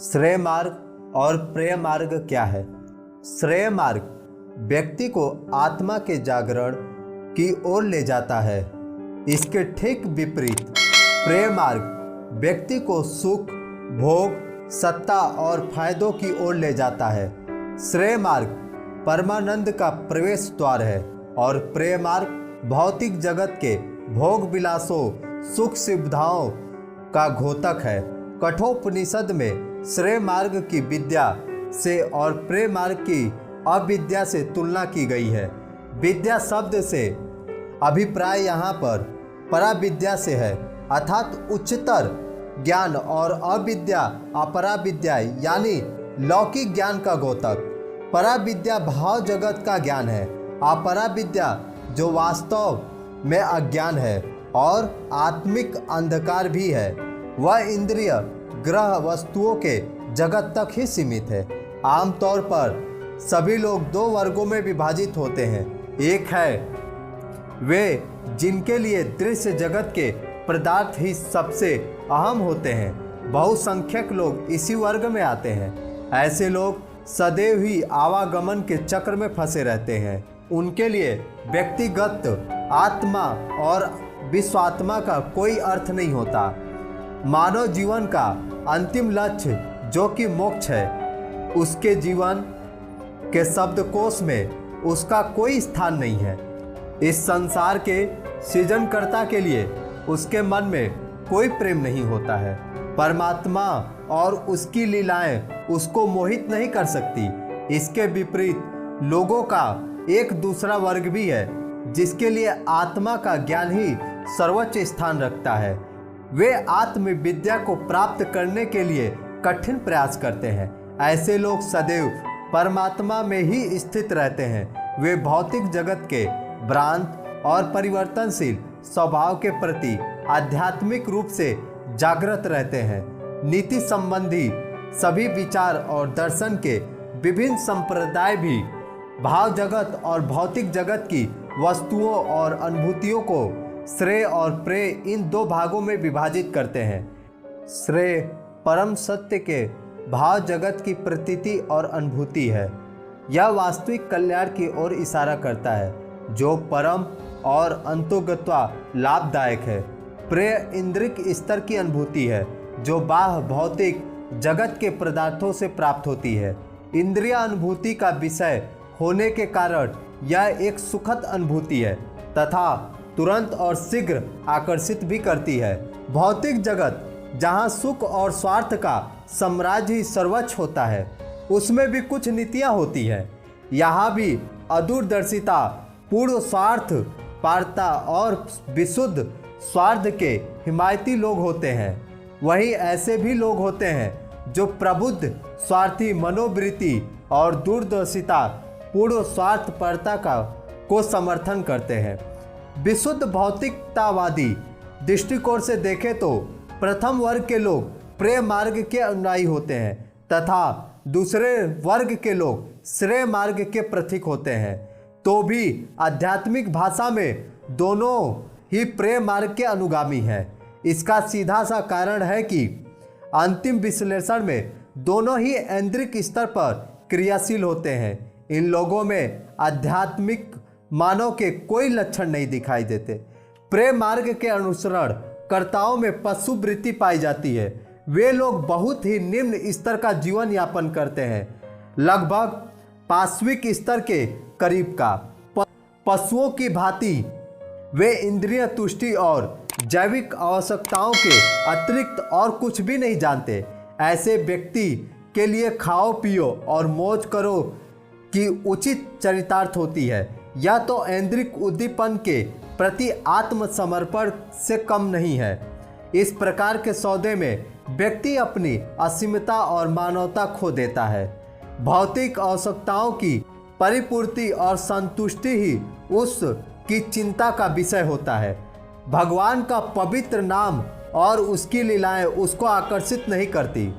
श्रेय मार्ग और प्रेय मार्ग क्या है? श्रेय मार्ग व्यक्ति को आत्मा के जागरण की ओर ले जाता है। इसके ठीक विपरीत प्रेय मार्ग व्यक्ति को सुख, भोग, सत्ता और फायदों की ओर ले जाता है। श्रेय मार्ग परमानंद का प्रवेश द्वार है और प्रेय मार्ग भौतिक जगत के भोग विलासों, सुख सुविधाओं का घोतक है। कठोपनिषद में श्रेय मार्ग की विद्या से और प्रेय मार्ग की अविद्या से तुलना की गई है। विद्या शब्द से अभिप्राय यहाँ पर पराविद्या से है, अर्थात उच्चतर ज्ञान, और अविद्या अपरा विद्या यानी लौकिक ज्ञान का घोतक। पराविद्या भाव जगत का ज्ञान है, अपरा विद्या जो वास्तव में अज्ञान है और आत्मिक अंधकार भी है। वह इंद्रिय ग्रह वस्तुओं के जगत तक ही सीमित है। आमतौर पर सभी लोग दो वर्गों में विभाजित होते हैं। एक है वे जिनके लिए दृश्य जगत के पदार्थ ही सबसे अहम होते हैं। बहुसंख्यक लोग इसी वर्ग में आते हैं। ऐसे लोग सदैव ही आवागमन के चक्र में फंसे रहते हैं। उनके लिए व्यक्तिगत आत्मा और विश्वात्मा का कोई अर्थ नहीं होता। मानव जीवन का अंतिम लक्ष्य जो कि मोक्ष है, उसके जीवन के शब्दकोश में उसका कोई स्थान नहीं है। इस संसार के सृजनकर्ता के लिए उसके मन में कोई प्रेम नहीं होता है। परमात्मा और उसकी लीलाएं उसको मोहित नहीं कर सकती। इसके विपरीत लोगों का एक दूसरा वर्ग भी है जिसके लिए आत्मा का ज्ञान ही सर्वोच्च स्थान रखता है। वे आत्मविद्या को प्राप्त करने के लिए कठिन प्रयास करते हैं। ऐसे लोग सदैव परमात्मा में ही स्थित रहते हैं। वे भौतिक जगत के भ्रांत और परिवर्तनशील स्वभाव के प्रति आध्यात्मिक रूप से जागृत रहते हैं। नीति संबंधी सभी विचार और दर्शन के विभिन्न संप्रदाय भी भाव जगत और भौतिक जगत की वस्तुओं और अनुभूतियों को श्रेय और प्रेय इन दो भागों में विभाजित करते हैं। श्रेय परम सत्य के भाव जगत की प्रतीति और अनुभूति है। यह वास्तविक कल्याण की ओर इशारा करता है जो परम और अंतोगत्वा लाभदायक है। प्रेय इंद्रिक स्तर की अनुभूति है जो बाह्य भौतिक जगत के पदार्थों से प्राप्त होती है। इंद्रिय अनुभूति का विषय होने के कारण यह एक सुखद अनुभूति है तथा तुरंत और शीघ्र आकर्षित भी करती है। भौतिक जगत जहाँ सुख और स्वार्थ का साम्राज्य ही सर्वोच्च होता है, उसमें भी कुछ नीतियाँ होती हैं। यहाँ भी अदूरदर्शिता, पूर्ण स्वार्थ पारता और विशुद्ध स्वार्थ के हिमायती लोग होते हैं। वहीं ऐसे भी लोग होते हैं जो प्रबुद्ध स्वार्थी मनोवृत्ति और दूरदर्शिता, पूर्ण स्वार्थपरता को समर्थन करते हैं। विशुद्ध भौतिकतावादी दृष्टिकोण से देखें तो प्रथम वर्ग के लोग प्रेय मार्ग के अनुयायी होते हैं तथा दूसरे वर्ग के लोग श्रेय मार्ग के प्रतीक होते हैं। तो भी आध्यात्मिक भाषा में दोनों ही प्रेय मार्ग के अनुगामी हैं। इसका सीधा सा कारण है कि अंतिम विश्लेषण में दोनों ही ऐन्द्रिक स्तर पर क्रियाशील होते हैं। इन लोगों में आध्यात्मिक मानव के कोई लक्षण नहीं दिखाई देते। प्रेय मार्ग के अनुसरण कर्ताओं में पशु वृत्ति पाई जाती है। वे लोग बहुत ही निम्न स्तर का जीवन यापन करते हैं, लगभग पाश्विक स्तर के करीब का। पशुओं की भांति वे इंद्रिय तुष्टि और जैविक आवश्यकताओं के अतिरिक्त और कुछ भी नहीं जानते। ऐसे व्यक्ति के लिए खाओ पियो और मौज करो की उचित चरितार्थ होती है। यह तो ऐन्द्रिक उद्दीपन के प्रति आत्मसमर्पण से कम नहीं है। इस प्रकार के सौदे में व्यक्ति अपनी असीमता और मानवता खो देता है। भौतिक आवश्यकताओं की परिपूर्ति और संतुष्टि ही उसकी चिंता का विषय होता है। भगवान का पवित्र नाम और उसकी लीलाएं उसको आकर्षित नहीं करती।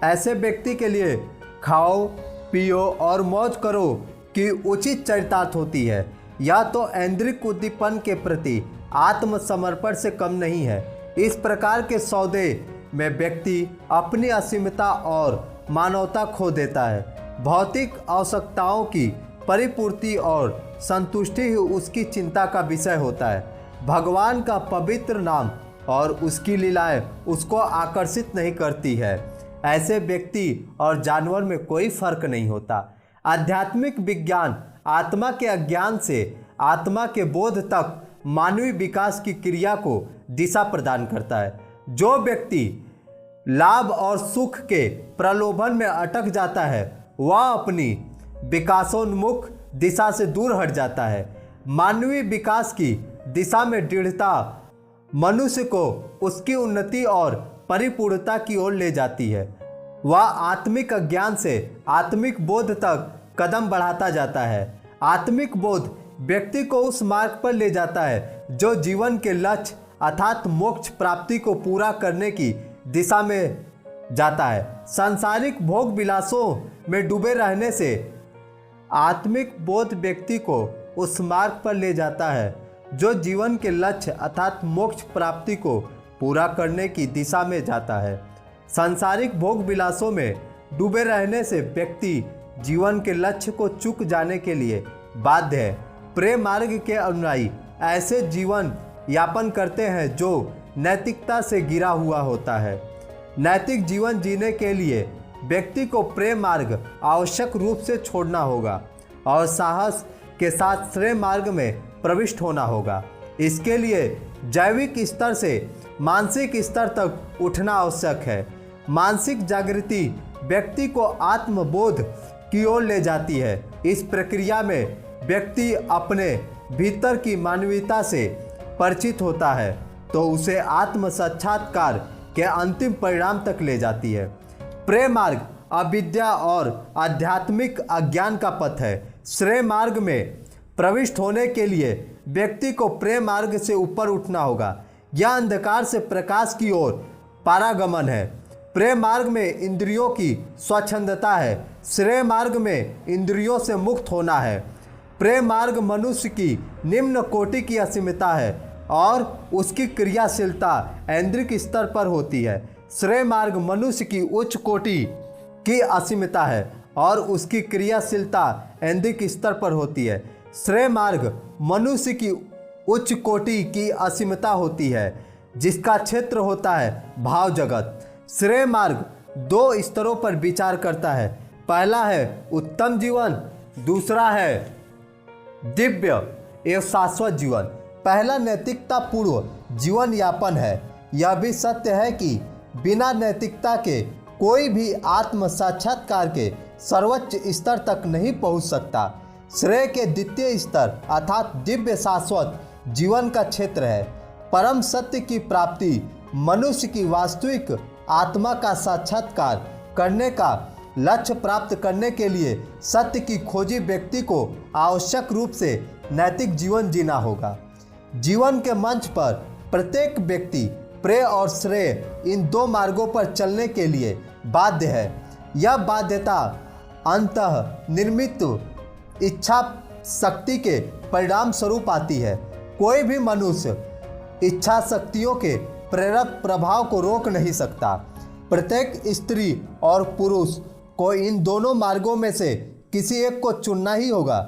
ऐसे व्यक्ति के लिए खाओ पियो और मौज करो की उचित चरितार्थ होती है। यह तो ऐन्द्रिक उद्दीपन के प्रति आत्मसमर्पण से कम नहीं है। इस प्रकार के सौदे में व्यक्ति अपनी असीमता और मानवता खो देता है। भौतिक आवश्यकताओं की परिपूर्ति और संतुष्टि ही उसकी चिंता का विषय होता है। भगवान का पवित्र नाम और उसकी लीलाएं उसको आकर्षित नहीं करती है। ऐसे व्यक्ति और जानवर में कोई फर्क नहीं होता। आध्यात्मिक विज्ञान आत्मा के अज्ञान से आत्मा के बोध तक मानवीय विकास की क्रिया को दिशा प्रदान करता है। जो व्यक्ति लाभ और सुख के प्रलोभन में अटक जाता है वह अपनी विकासोन्मुख दिशा से दूर हट जाता है। मानवीय विकास की दिशा में दृढ़ता मनुष्य को उसकी उन्नति और परिपूर्णता की ओर ले जाती है। वह आत्मिक अज्ञान से आत्मिक बोध तक कदम बढ़ाता जाता है। आत्मिक बोध व्यक्ति को उस मार्ग पर ले जाता है जो जीवन के लक्ष्य अर्थात मोक्ष प्राप्ति को पूरा करने की दिशा में जाता है। सांसारिक भोग विलासों में डूबे रहने से आत्मिक बोध व्यक्ति को उस मार्ग पर ले जाता है जो जीवन के लक्ष्य अर्थात मोक्ष प्राप्ति को पूरा करने की दिशा में जाता है। सांसारिक भोग विलासों में डूबे रहने से व्यक्ति जीवन के लक्ष्य को चूक जाने के लिए बाध्य है। प्रेम मार्ग के अनुयायी ऐसे जीवन यापन करते हैं जो नैतिकता से घिरा हुआ होता है। नैतिक जीवन जीने के लिए व्यक्ति को प्रेम मार्ग आवश्यक रूप से छोड़ना होगा और साहस के साथ श्रेय मार्ग में प्रविष्ट होना होगा। इसके लिए जैविक स्तर से मानसिक स्तर तक उठना आवश्यक है। मानसिक जागृति व्यक्ति को आत्मबोध की ओर ले जाती है। इस प्रक्रिया में व्यक्ति अपने भीतर की मानवीयता से परिचित होता है तो उसे आत्म साक्षात्कार के अंतिम परिणाम तक ले जाती है। प्रेम मार्ग अविद्या और आध्यात्मिक अज्ञान का पथ है। श्रेय मार्ग में प्रविष्ट होने के लिए व्यक्ति को प्रेम मार्ग से ऊपर उठना होगा। यह अंधकार से प्रकाश की ओर पारागमन है। प्रेम मार्ग में इंद्रियों की स्वच्छंदता है। श्रेय मार्ग में इंद्रियों से मुक्त होना है। प्रेम मार्ग मनुष्य की निम्न कोटि की असीमता है और उसकी क्रियाशीलता ऐन्द्रिक स्तर पर होती है। श्रेय मार्ग मनुष्य की उच्च कोटि की असीमता है और उसकी क्रियाशीलता ऐन्द्रिक स्तर पर होती है। श्रेय मार्ग मनुष्य की उच्च कोटि की असीमता होती है जिसका क्षेत्र होता है भाव जगत। श्रेय मार्ग दो स्तरों पर विचार करता है। पहला है उत्तम जीवन, दूसरा है दिव्य एवं शाश्वत जीवन। पहला नैतिकता पूर्ण जीवन यापन है। यह भी सत्य है कि बिना नैतिकता के कोई भी आत्म साक्षात्कार के सर्वोच्च स्तर तक नहीं पहुंच सकता। श्रेय के द्वितीय स्तर अर्थात दिव्य शाश्वत जीवन का क्षेत्र है। परम सत्य की प्राप्ति मनुष्य की वास्तविक आत्मा का साक्षात्कार करने का लक्ष्य प्राप्त करने के लिए सत्य की खोजी व्यक्ति को आवश्यक रूप से नैतिक जीवन जीना होगा। जीवन के मंच पर प्रत्येक व्यक्ति प्रेय और श्रेय इन दो मार्गों पर चलने के लिए बाध्य है। यह बाध्यता अंतः निर्मित इच्छा शक्ति के परिणाम स्वरूप आती है। कोई भी मनुष्य इच्छा शक्तियों के प्रेरक प्रभाव को रोक नहीं सकता। प्रत्येक स्त्री और पुरुष को इन दोनों मार्गों में से किसी एक को चुनना ही होगा।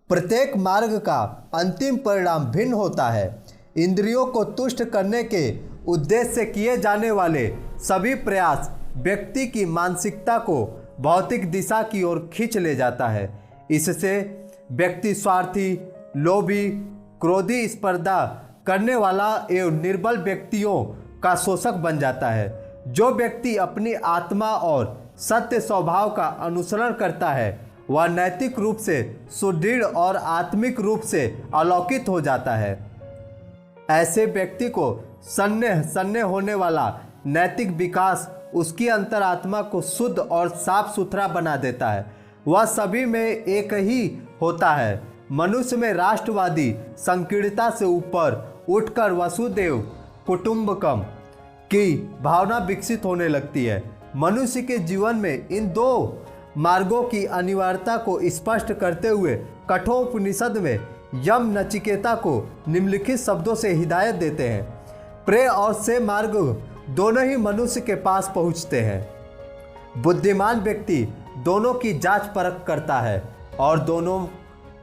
प्रत्येक मार्ग का अंतिम परिणाम भिन्न होता है। इंद्रियों को तुष्ट करने के उद्देश्य से किए जाने वाले सभी प्रयास व्यक्ति की मानसिकता को भौतिक दिशा की ओर खींच ले जाता है। इससे व्यक्ति स्वार्थी, लोभी, क्रोधी, स्पर्धा करने वाला एवं निर्बल व्यक्तियों का शोषक बन जाता है। जो व्यक्ति अपनी आत्मा और सत्य स्वभाव का अनुसरण करता है वह नैतिक रूप से सुदृढ़ और आत्मिक रूप से अलौकिक हो जाता है। ऐसे व्यक्ति को सन्ने होने वाला नैतिक विकास उसकी अंतरात्मा को शुद्ध और साफ सुथरा बना देता है। वह सभी में एक ही होता है। मनुष्य में राष्ट्रवादी संकीर्णता से ऊपर उठकर वसुदेव कुटुंबकम की भावना विकसित होने लगती है। मनुष्य के जीवन में इन दो मार्गों की अनिवार्यता को स्पष्ट करते हुए कठोपनिषद में यम नचिकेता को निम्नलिखित शब्दों से हिदायत देते हैं। प्रेय और श्रेय मार्ग दोनों ही मनुष्य के पास पहुँचते हैं। बुद्धिमान व्यक्ति दोनों की जांच परख करता है और दोनों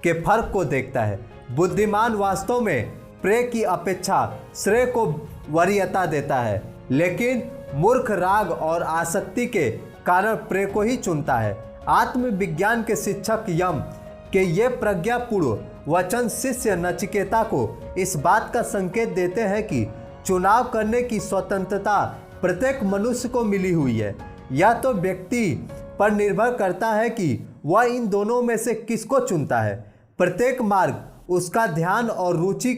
के फर्क को देखता है। बुद्धिमान वास्तव में प्रेय की अपेक्षा श्रेय को वरीयता देता है, लेकिन मूर्ख राग और आसक्ति के कारण प्रेय को ही चुनता है। आत्मविज्ञान के शिक्षक यम के ये प्रज्ञापूर्ण वचन शिष्य नचिकेता को इस बात का संकेत देते हैं कि चुनाव करने की स्वतंत्रता प्रत्येक मनुष्य को मिली हुई है। यह तो व्यक्ति पर निर्भर करता है कि वह इन दोनों में से किसको चुनता है। प्रत्येक मार्ग उसका ध्यान और रुचि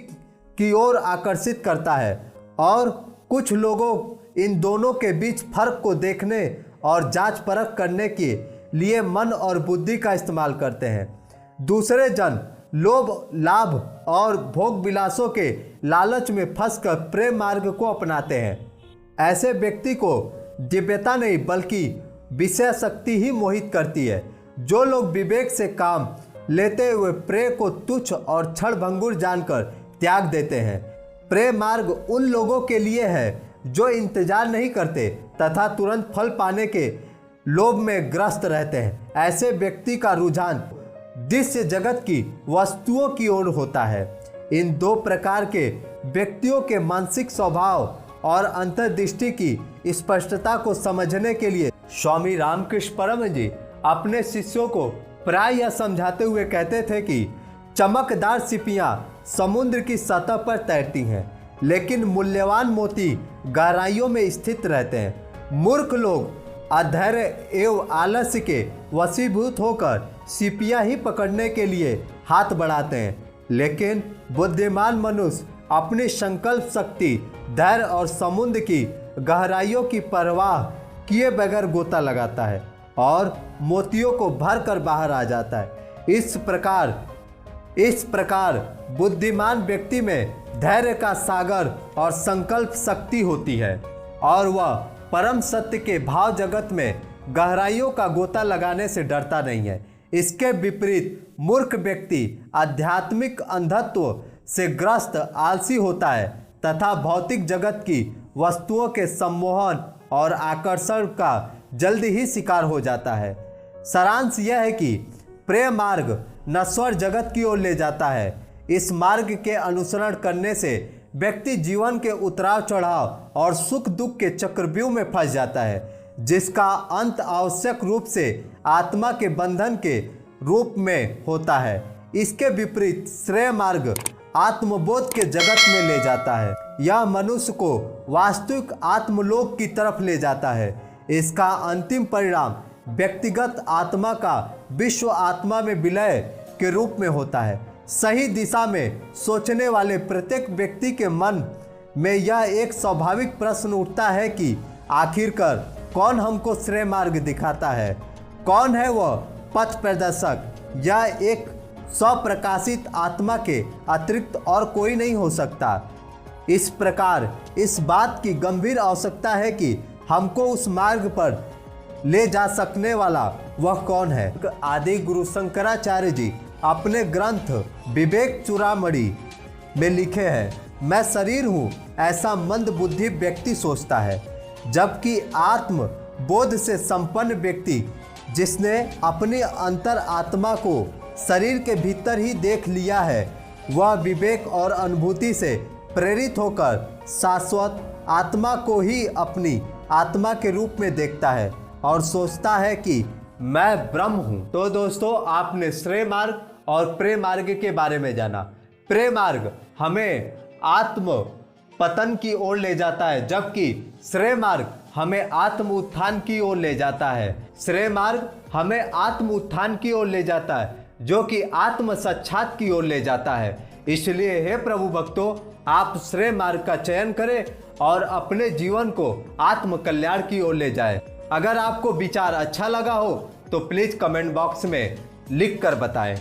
की ओर आकर्षित करता है और कुछ लोगों इन दोनों के बीच फर्क को देखने और जांच परख करने के लिए मन और बुद्धि का इस्तेमाल करते हैं। दूसरे जन लोभ, लाभ और भोग विलासों के लालच में फंसकर प्रेम मार्ग को अपनाते हैं। ऐसे व्यक्ति को दिव्यता नहीं बल्कि विषय शक्ति ही मोहित करती है। जो लोग विवेक से काम लेते हुए प्रेम को तुच्छ और क्षणभंगुर जानकर त्याग देते हैं। प्रेम मार्ग उन लोगों के लिए है जो इंतजार नहीं करते तथा तुरंत फल पाने के लोभ में ग्रस्त रहते हैं। ऐसे व्यक्ति का रुझान दृश्य जगत की वस्तुओं की ओर होता है। इन दो प्रकार के व्यक्तियों के मानसिक स्वभाव और अंतर्दृष्टि की स्पष्टता को समझने के लिए स्वामी रामकृष्ण परम जी अपने शिष्यों को प्राय यह समझाते हुए कहते थे कि चमकदार सिपियां समुद्र की सतह पर तैरती हैं, लेकिन मूल्यवान मोती गहराइयों में स्थित रहते हैं। मूर्ख लोग अधैर्य एवं आलस्य के वशीभूत होकर सिपियां ही पकड़ने के लिए हाथ बढ़ाते हैं, लेकिन बुद्धिमान मनुष्य अपनी संकल्प शक्ति, धैर्य और समुद्र की गहराइयों की परवाह किए बगैर गोता लगाता है और मोतियों को भर कर बाहर आ जाता है। इस प्रकार बुद्धिमान व्यक्ति में धैर्य का सागर और संकल्प शक्ति होती है और वह परम सत्य के भाव जगत में गहराइयों का गोता लगाने से डरता नहीं है। इसके विपरीत मूर्ख व्यक्ति आध्यात्मिक अंधत्व से ग्रस्त आलसी होता है तथा भौतिक जगत की वस्तुओं के सम्मोहन और आकर्षण का जल्दी ही शिकार हो जाता है। सारांश यह है कि प्रेम मार्ग नश्वर जगत की ओर ले जाता है। इस मार्ग के अनुसरण करने से व्यक्ति जीवन के उतराव चढ़ाव और सुख दुख के चक्रव्यूह में फंस जाता है, जिसका अंत आवश्यक रूप से आत्मा के बंधन के रूप में होता है। इसके विपरीत श्रेय मार्ग आत्मबोध के जगत में ले जाता है। यह मनुष्य को वास्तविक आत्मलोक की तरफ ले जाता है। इसका अंतिम परिणाम व्यक्तिगत आत्मा का विश्व आत्मा में विलय के रूप में होता है। सही दिशा में सोचने वाले प्रत्येक व्यक्ति के मन में यह एक स्वाभाविक प्रश्न उठता है कि आखिरकार कौन हमको श्रेय मार्ग दिखाता है, कौन है वह पथ प्रदर्शक। यह एक स्वप्रकाशित आत्मा के अतिरिक्त और कोई नहीं हो सकता। इस प्रकार इस बात की गंभीर आवश्यकता है कि हमको उस मार्ग पर ले जा सकने वाला वह कौन है। आदि गुरु शंकराचार्य जी अपने ग्रंथ विवेक चूड़ामणि में लिखे हैं, मैं शरीर हूँ ऐसा मंद बुद्धि व्यक्ति सोचता है, जबकि आत्म बोध से संपन्न व्यक्ति जिसने अपनी अंतर आत्मा को शरीर के भीतर ही देख लिया है, वह विवेक और अनुभूति से प्रेरित होकर शाश्वत आत्मा को ही अपनी आत्मा के रूप में देखता है और सोचता है कि मैं ब्रह्म हूँ। तो दोस्तों, आपने श्रेय मार्ग और प्रेम मार्ग के बारे में जाना। प्रेम मार्ग हमें आत्म पतन की ओर ले जाता है, जबकि श्रेय मार्ग हमें आत्म उत्थान की ओर ले जाता है। श्रेय मार्ग हमें आत्म उत्थान की ओर ले जाता है, जो कि आत्म साक्षात की ओर ले जाता है। इसलिए हे प्रभु भक्तों, आप श्रेय मार्ग का चयन करें और अपने जीवन को आत्म कल्याण की ओर ले जाएं। अगर आपको विचार अच्छा लगा हो तो प्लीज़ कमेंट बॉक्स में लिख कर बताएं।